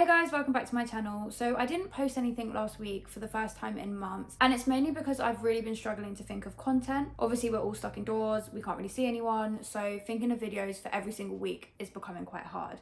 Hey guys, welcome back to my channel. So I didn't post anything last week for the first time in months, and it's mainly because I've really been struggling to think of content. Obviously we're all stuck indoors, we can't really see anyone, so thinking of videos for every single week is becoming quite hard.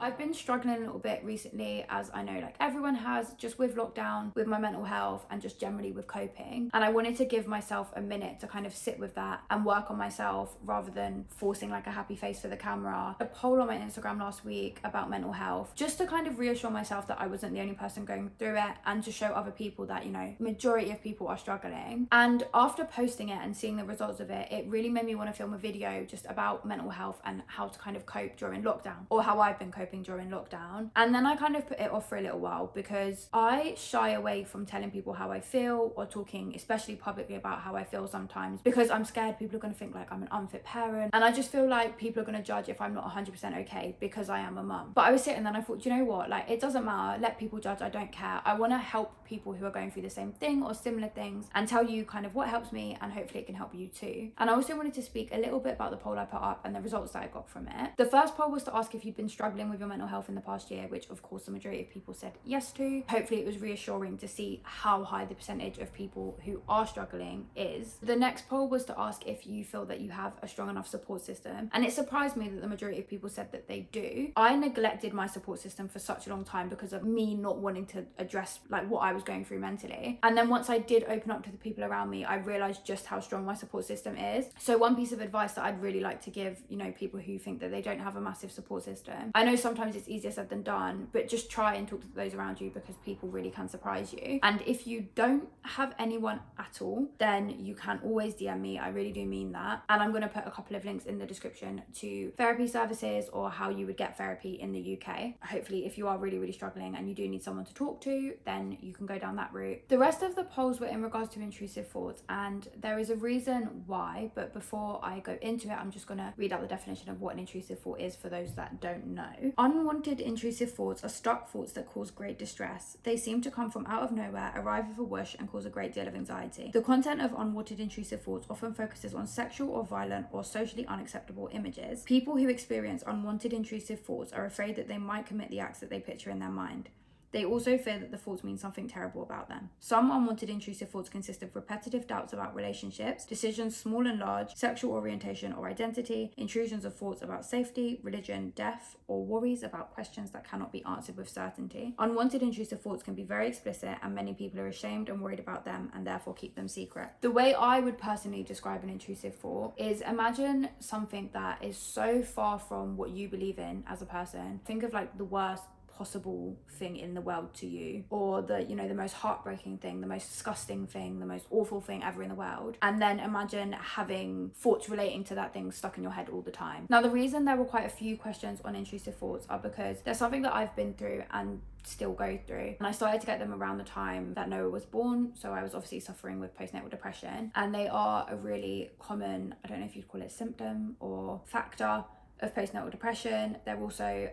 I've been struggling a little bit recently, as I know like everyone has, just with lockdown, with my mental health and just generally with coping. And I wanted to give myself a minute to kind of sit with that and work on myself rather than forcing like a happy face for the camera. A poll on my Instagram last week about mental health, just to kind of reassure myself that I wasn't the only person going through it and to show other people that, you know, majority of people are struggling. And after posting it and seeing the results of it, it really made me want to film a video just about mental health and how to kind of cope during lockdown, or how I've been coping during lockdown. And then I kind of put it off for a little while because I shy away from telling people how I feel or talking especially publicly about how I feel sometimes, because I'm scared people are going to think like I'm an unfit parent, and I just feel like people are going to judge if I'm not 100% okay because I am a mum. But I was sitting there and I thought, do you know what, like it doesn't matter, let people judge, I don't care. I want to help people who are going through the same thing or similar things and tell you kind of what helps me, and hopefully it can help you too. And I also wanted to speak a little bit about the poll I put up and the results that I got from it. The first poll was to ask if you've been struggling with your mental health in the past year, which of course the majority of people said yes to. Hopefully it was reassuring to see how high the percentage of people who are struggling is. The next poll was to ask if you feel that you have a strong enough support system, and it surprised me that the majority of people said that they do. I neglected my support system for such a long time because of me not wanting to address like what I was going through mentally, and then once I did open up to the people around me, I realized just how strong my support system is. So one piece of advice that I'd really like to give, you know, people who think that they don't have a massive support system, I know sometimes it's easier said than done, but just try and talk to those around you because people really can surprise you. And if you don't have anyone at all, then you can always DM me. I really do mean that. And I'm going to put a couple of links in the description to therapy services or how you would get therapy in the UK. Hopefully if you are really struggling and you do need someone to talk to, then you can go down that route. The rest of the polls were in regards to intrusive thoughts, and there is a reason why, but before I go into it, I'm just going to read out the definition of what an intrusive thought is for those that don't know. Unwanted intrusive thoughts are stuck thoughts that cause great distress. They seem to come from out of nowhere, arrive with a whoosh, and cause a great deal of anxiety. The content of unwanted intrusive thoughts often focuses on sexual or violent or socially unacceptable images. People who experience unwanted intrusive thoughts are afraid that they might commit the acts that they picture in their mind. They also fear that the thoughts mean something terrible about them. Some unwanted intrusive thoughts consist of repetitive doubts about relationships, decisions small and large, sexual orientation or identity, intrusions of thoughts about safety, religion, death, or worries about questions that cannot be answered with certainty. Unwanted intrusive thoughts can be very explicit, and many people are ashamed and worried about them and therefore keep them secret. The way I would personally describe an intrusive thought is, imagine something that is so far from what you believe in as a person. Think of like the worst possible thing in the world to you, or the, you know, the most heartbreaking thing, the most disgusting thing, the most awful thing ever in the world, and then imagine having thoughts relating to that thing stuck in your head all the time. Now the reason there were quite a few questions on intrusive thoughts are because there's something that I've been through and still go through, and I started to get them around the time that Noah was born, so I was obviously suffering with postnatal depression, and they are a really common, I don't know if you'd call it symptom or factor of postnatal depression. They're also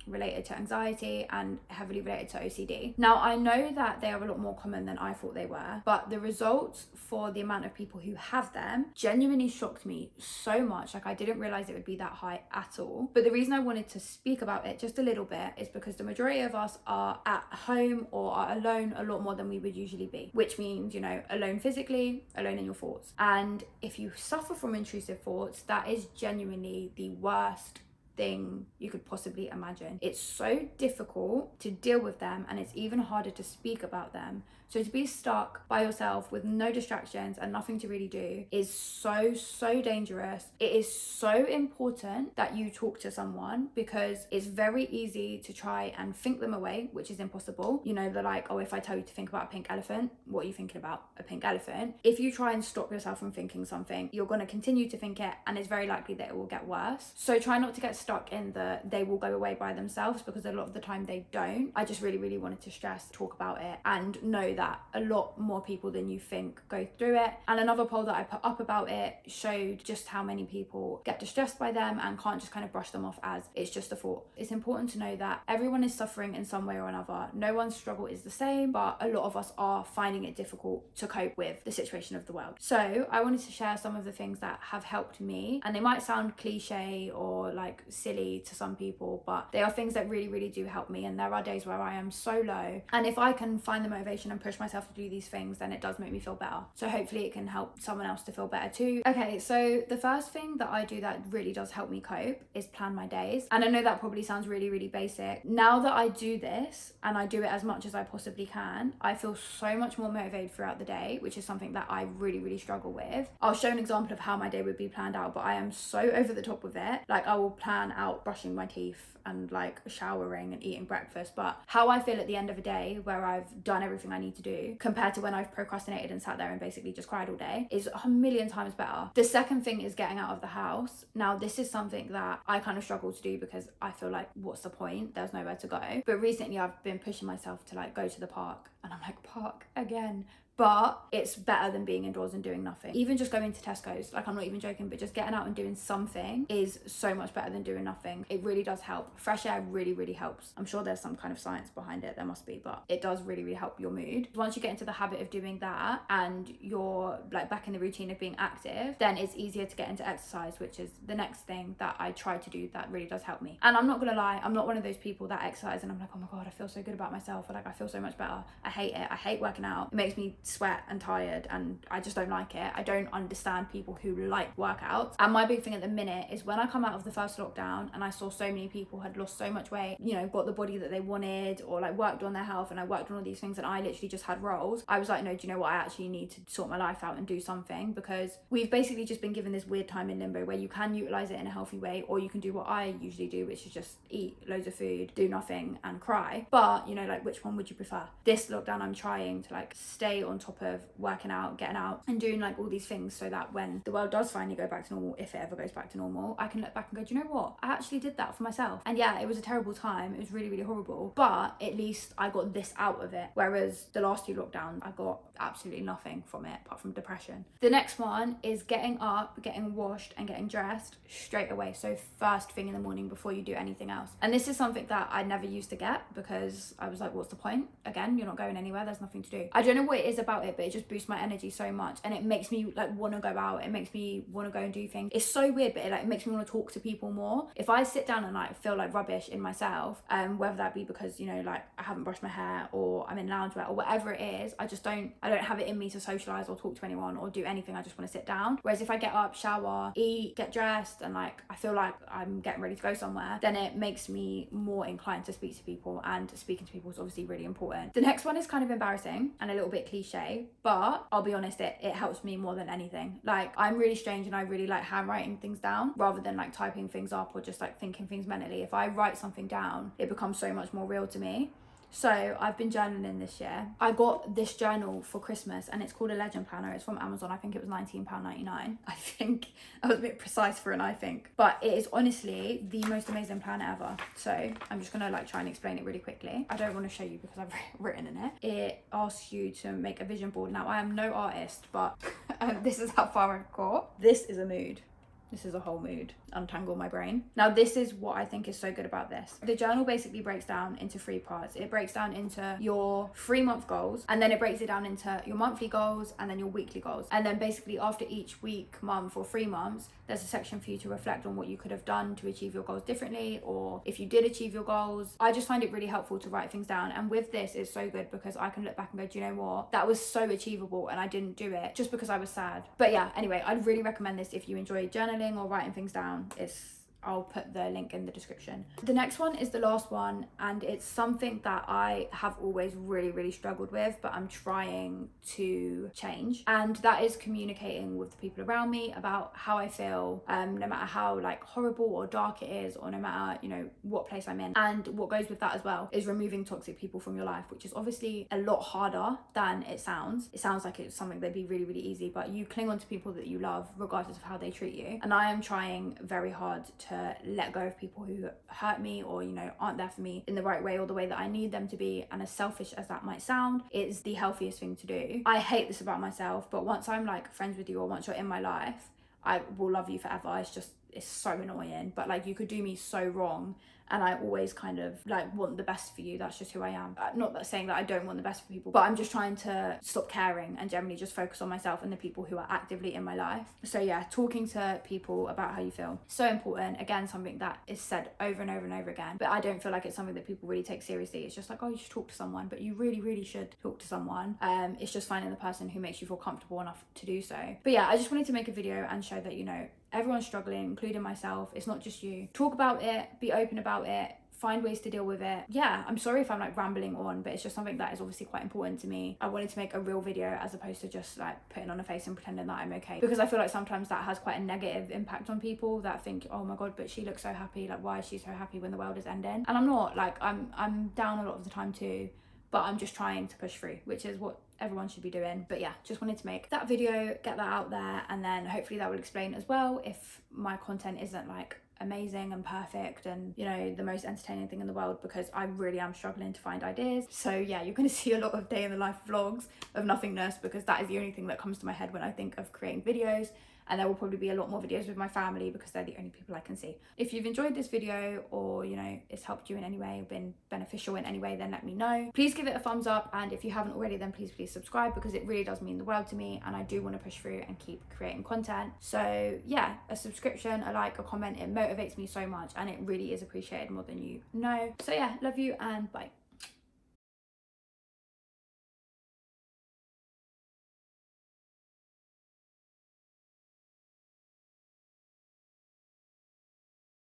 related to anxiety and heavily related to OCD. Now I know that they are a lot more common than I thought they were, but the results for the amount of people who have them genuinely shocked me so much. Like I didn't realize it would be that high at all. But the reason I wanted to speak about it just a little bit is because the majority of us are at home or are alone a lot more than we would usually be, which means, you know, alone physically, alone in your thoughts. And if you suffer from intrusive thoughts, that is genuinely the worst thing you could possibly imagine. It's so difficult to deal with them, and it's even harder to speak about them. So to be stuck by yourself with no distractions and nothing to really do is so dangerous. It is so important that you talk to someone, because it's very easy to try and think them away, which is impossible. You know, they're like, oh, if I tell you to think about a pink elephant, what are you thinking about? A pink elephant. If you try and stop yourself from thinking something, you're going to continue to think it, and it's very likely that it will get worse. So try not to get stuck in the they will go away by themselves, because a lot of the time they don't. I just really wanted to talk about it, and know that a lot more people than you think go through it. And another poll that I put up about it showed just how many people get distressed by them and can't just kind of brush them off as it's just a thought. It's important to know that everyone is suffering in some way or another. No one's struggle is the same, but a lot of us are finding it difficult to cope with the situation of the world. So I wanted to share some of the things that have helped me, and they might sound cliche or like silly to some people, but they are things that really do help me. And there are days where I am so low, and if I can find the motivation and push myself to do these things, then it does make me feel better. So hopefully it can help someone else to feel better too. Okay, so the first thing that I do that really does help me cope is plan my days. And I know that probably sounds really basic. Now that I do this, and I do it as much as I possibly can, I feel so much more motivated throughout the day, which is something that I really struggle with. I'll show an example of how my day would be planned out, but I am so over the top with it. Like, I will plan out brushing my teeth and like showering and eating breakfast, but how I feel at the end of a day where I've done everything I need to do compared to when I've procrastinated and sat there and basically just cried all day is a million times better. The second thing is getting out of the house. Now, this is something that I kind of struggle to do because I feel like, what's the point? There's nowhere to go. But recently I've been pushing myself to like go to the park, and I'm like, park again? But it's better than being indoors and doing nothing. Even just going to Tesco's, like, I'm not even joking, but just getting out and doing something is so much better than doing nothing. It really does help. Fresh air really helps. I'm sure there's some kind of science behind it, there must be, but it does really help your mood. Once you get into the habit of doing that and you're like back in the routine of being active, then it's easier to get into exercise, which is the next thing that I try to do that really does help me. And I'm not gonna lie, I'm not one of those people that exercise and I'm like, oh my God, I feel so good about myself, or like I feel so much better. I hate it. I hate working out. It makes me sweat and tired, and I just don't like it. I don't understand people who like workouts. And my big thing at the minute is when I come out of the first lockdown and I saw so many people had lost so much weight, you know, got the body that they wanted, or like worked on their health, and I worked on all these things, and I literally just had rolls. I was like, no, do you know what? I actually need to sort my life out and do something, because we've basically just been given this weird time in limbo where you can utilize it in a healthy way, or you can do what I usually do, which is just eat loads of food, do nothing and cry. But you know, like, which one would you prefer? This lockdown I'm trying to like stay on top of working out, getting out and doing like all these things, so that when the world does finally go back to normal, if it ever goes back to normal, I can look back and go, do you know what? I actually did that for myself. And yeah, it was a terrible time. It was really horrible, but at least I got this out of it. Whereas the last two lockdowns, I got absolutely nothing from it apart from depression. The next one is getting up, getting washed and getting dressed straight away. So first thing in the morning before you do anything else. And this is something that I never used to get, because I was like, what's the point? Again, you're not going anywhere. There's nothing to do. I don't know what it is about it, but it just boosts my energy so much, and it makes me like want to go out. It makes me want to go and do things. It's so weird, but it makes me want to talk to people more. If I sit down and like feel like rubbish in myself, whether that be because, you know, like I haven't brushed my hair, or I'm in loungewear, or whatever it is, I don't have it in me to socialize or talk to anyone or do anything. I just want to sit down. Whereas if I get up, shower, eat, get dressed, and like I feel like I'm getting ready to go somewhere, then it makes me more inclined to speak to people, and speaking to people is obviously really important. The next one is kind of embarrassing and a little bit cliche, but I'll be honest, it helps me more than anything. Like, I'm really strange and I really like handwriting things down rather than like typing things up or just like thinking things mentally. If I write something down, it becomes so much more real to me. So I've been journaling this year. I got this journal for Christmas and it's called a Legend Planner. It's from Amazon. I think it was £19.99. I think I was a bit precise for an I think. But it is honestly the most amazing planner ever. So I'm just gonna like try and explain it really quickly. I don't want to show you because I've written in it. It asks you to make a vision board. Now, I am no artist, but this is how far I've got. This is a mood. This is a whole mood. Untangle my brain. Now, this is what I think is so good about this. The journal basically breaks down into 3 parts. It breaks down into your 3-month goals, and then it breaks it down into your monthly goals, and then your weekly goals. And then basically after each week, month, or 3 months, there's a section for you to reflect on what you could have done to achieve your goals differently, or if you did achieve your goals. I just find it really helpful to write things down. And with this, it's so good because I can look back and go, do you know what? That was so achievable and I didn't do it just because I was sad. But yeah, anyway, I'd really recommend this if you enjoy journaling or writing things down. I'll put the link in the description. The next one is the last one, and it's something that I have always really struggled with, but I'm trying to change. And that is communicating with the people around me about how I feel, no matter how like horrible or dark it is, or no matter, you know, what place I'm in. And what goes with that as well is removing toxic people from your life, which is obviously a lot harder than it sounds. It sounds like it's something that'd be really easy, but you cling on to people that you love regardless of how they treat you. And I am trying very hard to let go of people who hurt me, or, you know, aren't there for me in the right way or the way that I need them to be. And as selfish as that might sound, it's the healthiest thing to do. I hate this about myself, but once I'm like friends with you, or once you're in my life, I will love you forever. It's just it's so annoying, but like you could do me so wrong, and I always kind of like want the best for you. That's just who I am. Not that saying that I don't want the best for people, but I'm just trying to stop caring and generally just focus on myself and the people who are actively in my life. So yeah, talking to people about how you feel, so important. Again, something that is said over and over and over again, but I don't feel like it's something that people really take seriously. It's just like, oh, you should talk to someone, but you really, really should talk to someone. It's just finding the person who makes you feel comfortable enough to do so. But yeah, I just wanted to make a video and show that, you know, everyone's struggling, including myself. It's not just you. Talk about it, be open about it, find ways to deal with it. Yeah, I'm sorry if I'm like rambling on, but it's just something that is obviously quite important to me. I wanted to make a real video as opposed to just like putting on a face and pretending that I'm okay, because I feel like sometimes that has quite a negative impact on people that think, oh my god, but she looks so happy, like why is she so happy when the world is ending? And I'm not. Like I'm down a lot of the time too, but I'm just trying to push through, which is what everyone should be doing. But yeah, just wanted to make that video, get that out there, and then hopefully that will explain as well if my content isn't like amazing and perfect and, you know, the most entertaining thing in the world, because I really am struggling to find ideas. So yeah, you're going to see a lot of day in the life vlogs of nothingness, because that is the only thing that comes to my head when I think of creating videos. And there will probably be a lot more videos with my family because they're the only people I can see. If you've enjoyed this video, or, you know, it's helped you in any way, been beneficial in any way, then let me know. Please give it a thumbs up, and if you haven't already, then please subscribe, because it really does mean the world to me, and I do want to push through and keep creating content. So yeah, a subscription, a like, a comment, it motivates me so much, and it really is appreciated more than you know. So yeah, love you and bye.